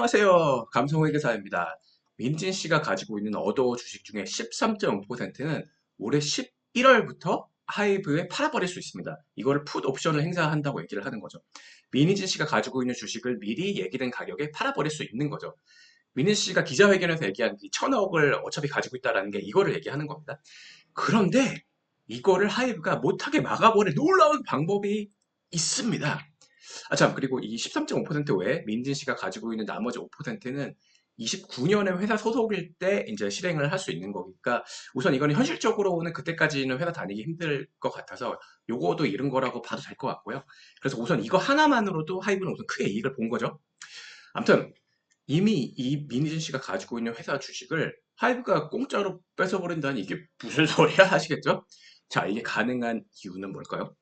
안녕하세요. 감성회계사입니다. 민진 씨가 가지고 있는 어도 주식 중에 13.5%는 올해 11월부터 하이브에 팔아버릴 수 있습니다. 이거를 풋 옵션을 행사한다고 얘기를 하는 거죠. 민진 씨가 가지고 있는 주식을 미리 얘기된 가격에 팔아버릴 수 있는 거죠. 민진 씨가 기자회견에서 얘기한 이 1000억을 어차피 가지고 있다는 게 이거를 얘기하는 겁니다. 그런데 이거를 하이브가 못하게 막아버릴 놀라운 방법이 있습니다. 아, 참, 그리고 이 13.5% 외에 민진 씨가 가지고 있는 나머지 5%는 29년에 회사 소속일 때 이제 실행을 할 수 있는 거니까 우선 이거는 현실적으로는 그때까지는 회사 다니기 힘들 것 같아서 요거도 이른 거라고 봐도 될 것 같고요. 그래서 우선 이거 하나만으로도 하이브는 우선 크게 이익을 본 거죠. 아무튼 이미 이 민진 씨가 가지고 있는 회사 주식을 하이브가 공짜로 뺏어버린다니 이게 무슨 소리야 하시겠죠? 자, 이게 가능한 이유는 뭘까요?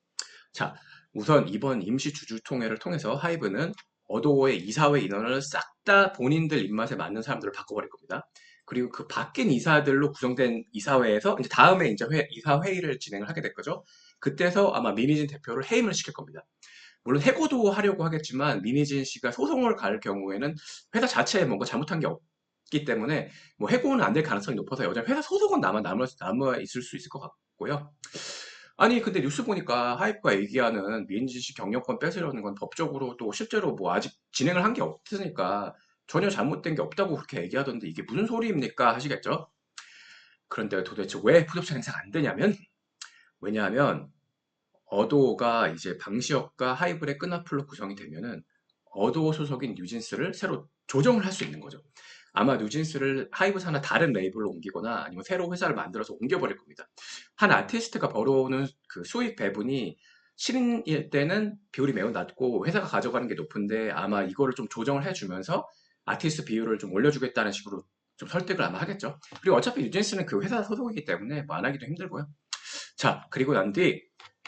자, 우선 이번 임시 주주통회를 통해서 하이브는 어도어의 이사회 인원을 싹 다 본인들 입맛에 맞는 사람들을 바꿔버릴 겁니다. 그리고 그 바뀐 이사들로 구성된 이사회에서 이제 다음에 이제 이사 회의를 진행을 하게 될 거죠. 그때서 아마 민희진 대표를 해임을 시킬 겁니다. 물론 해고도 하려고 하겠지만 민희진 씨가 소송을 갈 경우에는 회사 자체에 뭔가 잘못한 게 없기 때문에 뭐 해고는 안 될 가능성이 높아서 여전히 회사 소송은 남아 있을 수 있을 것 같고요. 아니, 근데 뉴스 보니까 하이프가 얘기하는 민지시 경영권 뺏으려는 건 법적으로도 실제로 뭐 아직 진행을 한 게 없으니까 전혀 잘못된 게 없다고 그렇게 얘기하던데 이게 무슨 소리입니까? 하시겠죠? 그런데 도대체 왜 풋옵션 행사가 안 되냐면, 왜냐하면 어도가 이제 방시혁과 하이브의 끈앞으로 구성이 되면은 어도 소속인 뉴진스를 새로 조정을 할 수 있는 거죠. 아마 뉴진스를 하이브 산하 다른 레이블로 옮기거나 아니면 새로 회사를 만들어서 옮겨버릴 겁니다. 한 아티스트가 벌어오는 그 수익 배분이 신인일 때는 비율이 매우 낮고 회사가 가져가는 게 높은데 아마 이거를 좀 조정을 해주면서 아티스트 비율을 좀 올려주겠다는 식으로 좀 설득을 아마 하겠죠. 그리고 어차피 뉴진스는 그 회사 소속이기 때문에 뭐 안 하기도 힘들고요. 자, 그리고 난 뒤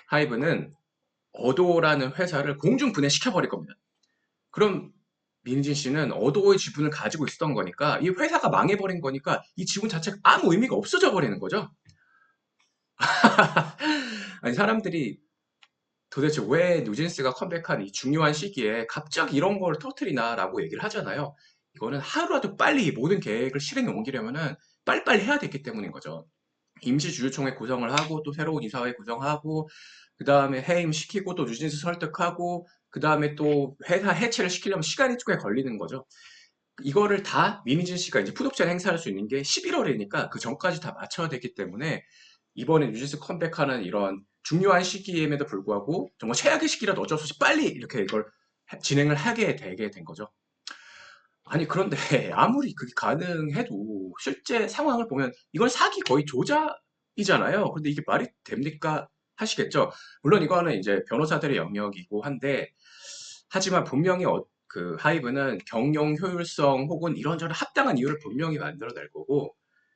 하이브는 어도라는 회사를 공중 분해시켜버릴 겁니다. 그럼 민진 씨는 어도의 지분을 가지고 있었던 거니까 이 회사가 망해버린 거니까 이 지분 자체가 아무 의미가 없어져 버리는 거죠. 아니 사람들이 도대체 왜 뉴진스가 컴백한 이 중요한 시기에 갑자기 이런 걸 터트리나라고 얘기를 하잖아요. 이거는 하루라도 빨리 이 모든 계획을 실행에 옮기려면은 빨리빨리 해야 되기 때문인 거죠. 임시주주총회 구성을 하고 또 새로운 이사회 구성하고 그 다음에 해임시키고 또 뉴진스 설득하고 그 다음에 또 회사 해체를 시키려면 시간이 꽤 걸리는 거죠. 이거를 다 민희진 씨가 이제 풋옵션 행사할 수 있는 게 11월이니까 그 전까지 다 맞춰야 되기 때문에 이번에 뉴진스 컴백하는 이런 중요한 시기임에도 불구하고 정말 최악의 시기라도 어쩔 수 없이 빨리 이렇게 이걸 진행을 하게 되게 된 거죠. 아니, 그런데 아무리 그게 가능해도 실제 상황을 보면 이건 사기 거의 조작이잖아요. 근데 이게 말이 됩니까? 하시겠죠. 물론 이거는 이제 변호사들의 영역이고 한데, 하지만 분명히 그 하이브는 경영 효율성 혹은 이런저런 합당한 이유를 분명히 만들어낼 거고,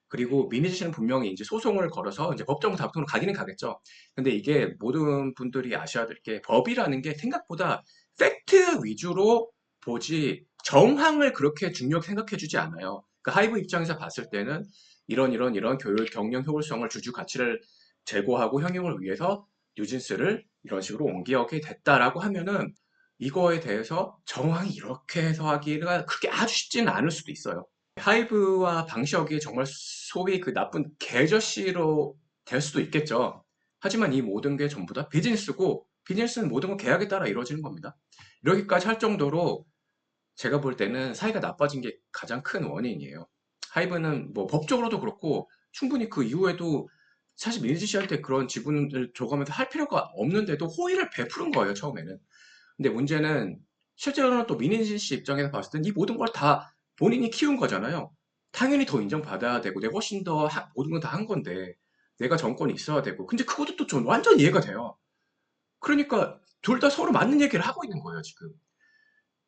그리고 민희지 씨는 분명히 이제 소송을 걸어서 이제 법정 다툼으로 가기는 가겠죠. 근데 이게 모든 분들이 아셔야 될 게 법이라는 게 생각보다 팩트 위주로 보지 정황을 그렇게 중요하게 생각해 주지 않아요. 그러니까 하이브 입장에서 봤을 때는 이런 교육 경영 효율성을 주주 가치를 제고하고 형용을 위해서 뉴진스를 이런 식으로 옮기게 됐다라고 하면은 이거에 대해서 정황이 이렇게 해서 하기가 그렇게 아주 쉽지는 않을 수도 있어요. 하이브와 방시혁이 정말 소위 그 나쁜 계저씨로 될 수도 있겠죠. 하지만 이 모든 게 전부 다 비즈니스고 비즈니스는 모든 건 계약에 따라 이루어지는 겁니다. 이러기까지 할 정도로 제가 볼 때는 사이가 나빠진 게 가장 큰 원인이에요. 하이브는 뭐 법적으로도 그렇고 충분히 그 이후에도 사실 민지 씨한테 그런 지분을 줘가면서 할 필요가 없는데도 호의를 베푸는 거예요, 처음에는. 근데 문제는 실제로는 또 민희진 씨 입장에서 봤을 땐 이 모든 걸 다 본인이 키운 거잖아요. 당연히 더 인정받아야 되고 내가 훨씬 더 모든 건 다 한 건데 내가 정권이 있어야 되고 근데 그것도 또 좀 완전 이해가 돼요. 그러니까 둘 다 서로 맞는 얘기를 하고 있는 거예요, 지금.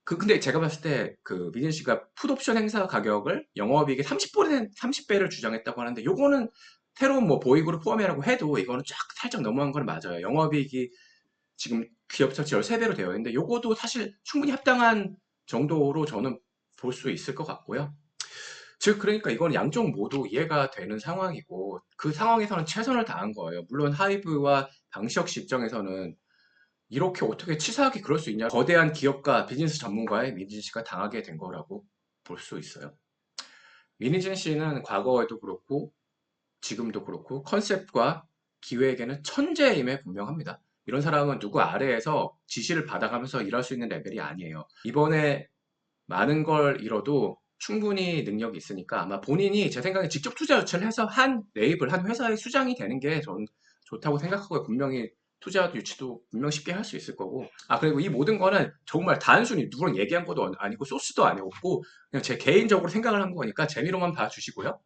근데 제가 봤을 때 그 민희 씨가 풋옵션 행사 가격을 영업이익의 30배를 주장했다고 하는데 요거는 새로운 뭐 보이그룹 포함이라고 해도 이거는 쫙 살짝 넘어간 건 맞아요. 영업이익이 지금 기업 자체 13배로 되어 있는데 요거도 사실 충분히 합당한 정도로 저는 볼 수 있을 것 같고요. 즉 그러니까 이건 양쪽 모두 이해가 되는 상황이고 그 상황에서는 최선을 다한 거예요. 물론 하이브와 방시혁 씨 입장에서는 이렇게 어떻게 치사하게 그럴 수 있냐. 거대한 기업가 비즈니스 전문가의 민진 씨가 당하게 된 거라고 볼 수 있어요. 민희진 씨는 과거에도 그렇고 지금도 그렇고 컨셉과 기획에는 천재임에 분명합니다. 이런 사람은 누구 아래에서 지시를 받아가면서 일할 수 있는 레벨이 아니에요. 이번에 많은 걸 잃어도 충분히 능력이 있으니까 아마 본인이 제 생각에 직접 투자 유치를 해서 한 레이블, 한 회사의 수장이 되는 게 전 좋다고 생각하고요. 분명히 투자 유치도 분명 쉽게 할 수 있을 거고. 아, 그리고 이 모든 거는 정말 단순히 누구랑 얘기한 것도 아니고 소스도 아니었고 그냥 제 개인적으로 생각을 한 거니까 재미로만 봐주시고요.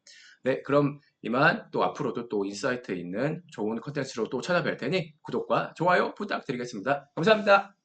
네, 그럼 이만 또 앞으로도 또 인사이트 있는 좋은 컨텐츠로 또 찾아뵐 테니 구독과 좋아요 부탁드리겠습니다. 감사합니다.